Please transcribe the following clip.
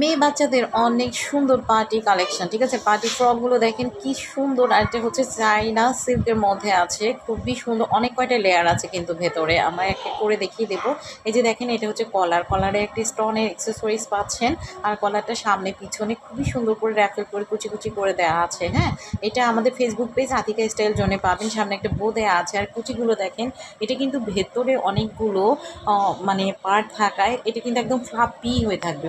মেয়ে বাচ্চাদের অনেক সুন্দর পার্টি কালেকশন, ঠিক আছে? পার্টি ফ্রকগুলো দেখেন কি সুন্দর। আর এটা হচ্ছে চাইনা সিল্কের মধ্যে আছে, খুবই সুন্দর। অনেক কয়টা লেয়ার আছে কিন্তু ভেতরে, আমরা এক এক করে দেখিয়ে দেবো। এই যে দেখেন, এটা হচ্ছে কলার, কলারে একটি স্টোনের অ্যাক্সেসরিজ পাচ্ছেন। আর কলারটা সামনে পিছনে খুবই সুন্দর করে র্যাফেল করে কুচি কুচি করে দেওয়া আছে। হ্যাঁ, এটা আমাদের ফেসবুক পেজ আতিকা স্টাইল জোনে পাবেন। সামনে একটা বো দেওয়া আছে। আর কুচিগুলো দেখেন, এটা কিন্তু ভেতরে অনেকগুলো মানে পার্ট থাকায় এটা কিন্তু একদম ফ্লাপি হয়ে থাকবে।